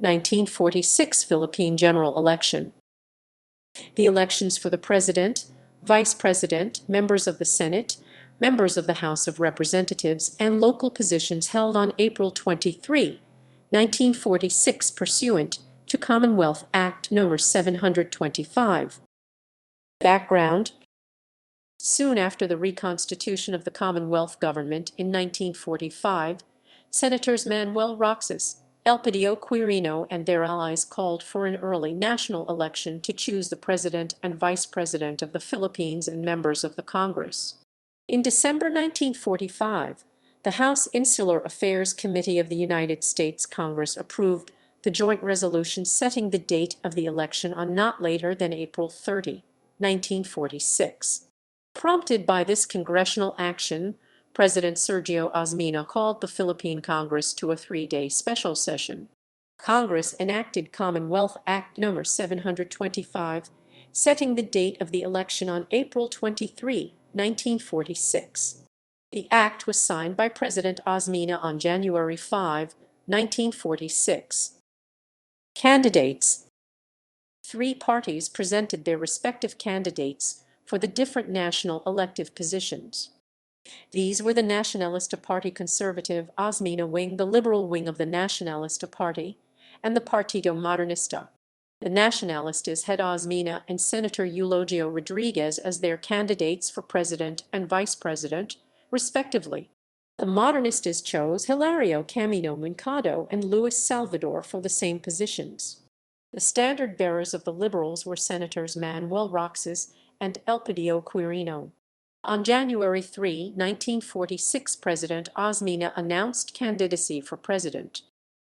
1946 Philippine general election. The elections for the President, Vice President, members of the Senate, members of the House of Representatives, and local positions held on April 23, 1946 pursuant to Commonwealth Act No. 725. Background: soon after the reconstitution of the Commonwealth government in 1945, Senators Manuel Roxas, Elpidio Quirino, and their allies called for an early national election to choose the President and Vice President of the Philippines and members of the Congress. In December 1945, the House Insular Affairs Committee of the United States Congress approved the joint resolution setting the date of the election on not later than April 30, 1946. Prompted by this congressional action, President Sergio Osmeña called the Philippine Congress to a 3-day special session. Congress enacted Commonwealth Act No. 725, setting the date of the election on April 23, 1946. The act was signed by President Osmeña on January 5, 1946. Candidates. 3 parties presented their respective candidates for the different national elective positions. These were the Nacionalista Party Conservative Osmeña wing, the Liberal wing of the Nacionalista Party, and the Partido Modernista. The Nacionalistas had Osmeña and Senator Eulogio Rodriguez as their candidates for president and vice president, respectively. The Modernistas chose Hilario Camino Mercado and Luis Salvador for the same positions. The standard-bearers of the Liberals were Senators Manuel Roxas and Elpidio Quirino. On January 3, 1946, President Osmeña announced candidacy for president.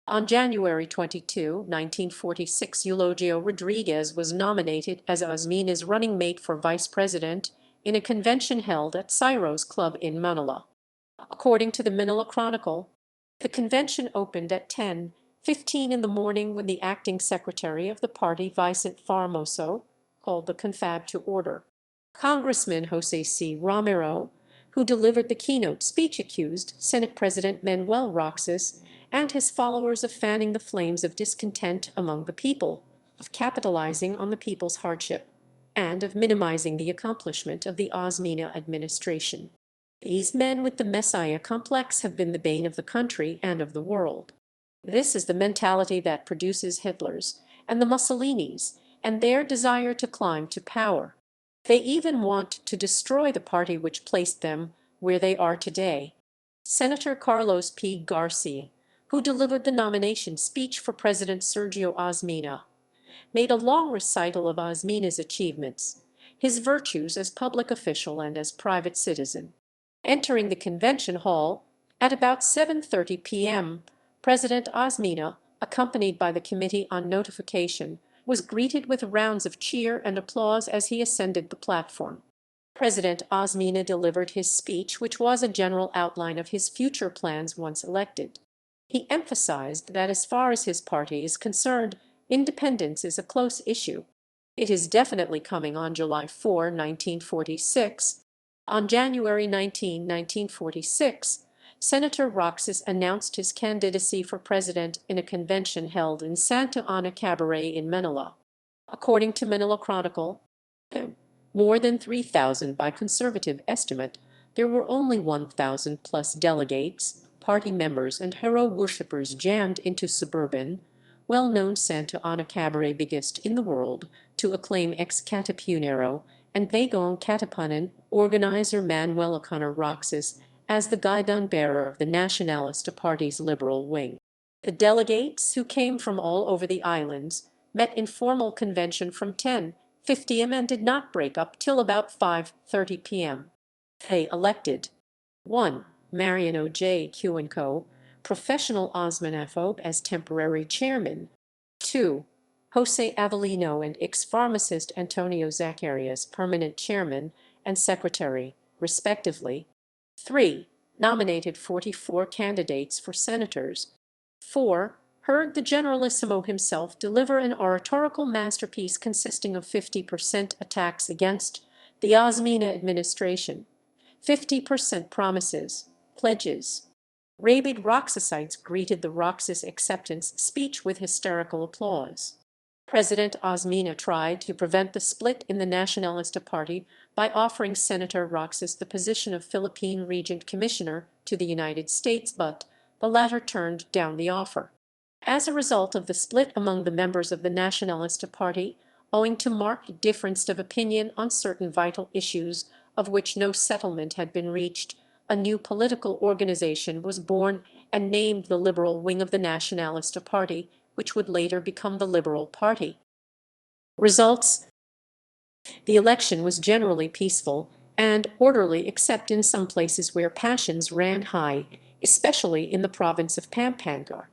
On January 22, 1946, Eulogio Rodriguez was nominated as Osmeña's running mate for vice president in a convention held at Cyro's Club in Manila. According to the Manila Chronicle, the convention opened at 10:15 in the morning when the acting secretary of the party, Vicente Formoso, called the confab to order. Congressman Jose C. Romero, who delivered the keynote speech, accused Senate President Manuel Roxas and his followers of fanning the flames of discontent among the people, of capitalizing on the people's hardship, and of minimizing the accomplishment of the Osmeña administration. These men with the Messiah complex have been the bane of the country and of the world. This is the mentality that produces Hitlers and the Mussolinis and their desire to climb to power. They even want to destroy the party which placed them where they are today. Senator Carlos P. Garcia, who delivered the nomination speech for President Sergio Osmeña, made a long recital of Osmeña's achievements, his virtues as public official and as private citizen. Entering the convention hall at about 7:30 p.m., President Osmeña, accompanied by the Committee on Notification, was greeted with rounds of cheer and applause as he ascended the platform. President Osmeña delivered his speech, which was a general outline of his future plans once elected. He emphasized that as far as his party is concerned, independence is a close issue. It is definitely coming on July 4, 1946. On January 19, 1946, Senator Roxas announced his candidacy for president in a convention held in Santa Ana Cabaret in Manila. According to Manila Chronicle, more than 3,000 by conservative estimate, there were only 1,000 plus delegates, party members, and hero worshippers jammed into suburban, well-known Santa Ana Cabaret, biggest in the world, to acclaim ex-Katipunero and Bagong Katipunan organizer Manuel O'Connor Roxas as the guidon-bearer of the Nacionalista Party's liberal wing. The delegates, who came from all over the islands, met in formal convention from 10:50 am and did not break up till about 5:30 p.m. They elected 1. Mariano J. Cuenco, professional Osmanaphobe, as temporary chairman. 2. Jose Avellino and ex-pharmacist Antonio Zacarias, permanent chairman and secretary, respectively. 3. Nominated 44 candidates for senators. 4. Heard the Generalissimo himself deliver an oratorical masterpiece consisting of 50% attacks against the Osmeña administration, 50% promises, pledges, Rabid Roxasites greeted the Roxas acceptance speech with hysterical applause. President Osmeña tried to prevent the split in the Nacionalista Party by offering Senator Roxas the position of Philippine Regent Commissioner to the United States, but the latter turned down the offer. As a result of the split among the members of the Nacionalista Party, owing to marked difference of opinion on certain vital issues of which no settlement had been reached, a new political organization was born and named the Liberal Wing of the Nacionalista Party, which would later become the Liberal Party. Results: the election was generally peaceful and orderly except in some places where passions ran high, especially in the province of Pampanga.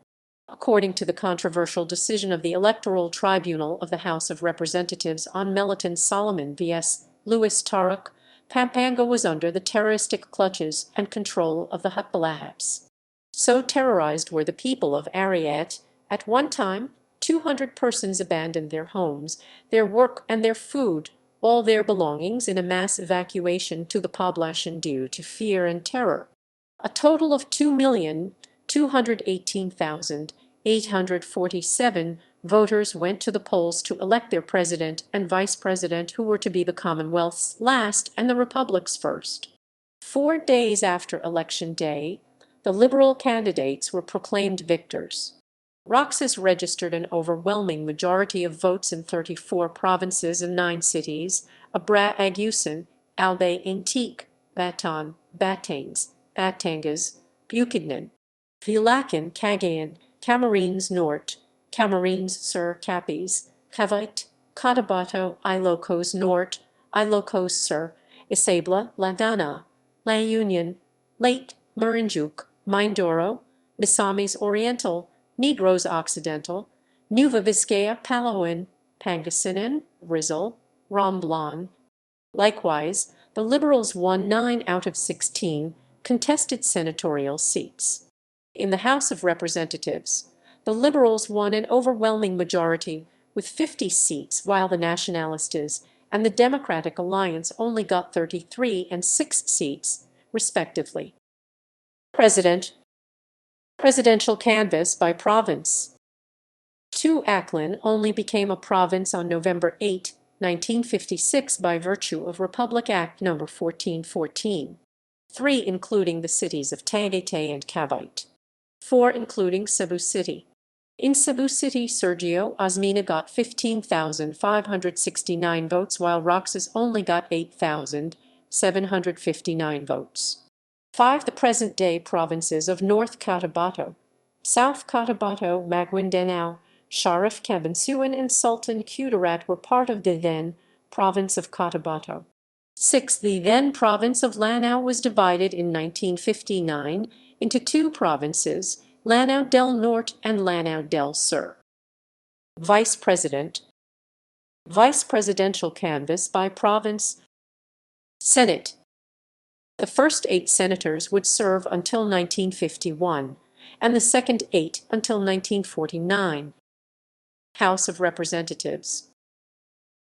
According to the controversial decision of the Electoral Tribunal of the House of Representatives on Meliton Solomon vs. Luis Taruk, Pampanga was under the terroristic clutches and control of the Hapalahap's. So terrorized were the people of Ariat, at one time 200 persons abandoned their homes, their work and their food, all their belongings in a mass evacuation to the poblacion due to fear and terror. A total of 2,218,847 voters went to the polls to elect their president and vice president, who were to be the Commonwealth's last and the Republic's first. 4 days after Election Day, the Liberal candidates were proclaimed victors. Roxas registered an overwhelming majority of votes in 34 provinces and 9 cities: Agusan, Albay, Antique, Baton, Batangas, Bukidnon, Bulacan, Cagayan, Camarines Norte, Camarines Sur, Capiz, Cavite, Cotabato, Ilocos Norte, Ilocos Sur, Isabela, Laguna, La Union, Leyte, Marinduque, Mindoro, Misamis Oriental, Negros Occidental, Nueva Vizcaya, Palawan, Pangasinan, Rizal, Romblon. Likewise, the Liberals won 9 out of 16 contested senatorial seats. In the House of Representatives, the Liberals won an overwhelming majority with 50 seats, while the Nacionalistas and the Democratic Alliance only got 33 and 6 seats, respectively. Presidential canvass by province. 2 Aklan only became a province on November 8, 1956 by virtue of Republic Act No. 1414. 3 including the cities of Tagaytay and Cavite. 4 including Cebu City. In Cebu City, Sergio Osmeña got 15,569 votes, while Roxas only got 8,759 votes. 5 The present-day provinces of North Cotabato, South Cotabato, Maguindanao, Sharif Cabansuan, and Sultan Kudarat were part of the then province of Cotabato. 6 The then province of Lanao was divided in 1959 into 2 provinces, Lanao del Norte and Lanao del Sur. Vice presidential canvass by province. Senate. The first 8 senators would serve until 1951, and the second 8 until 1949. House of Representatives.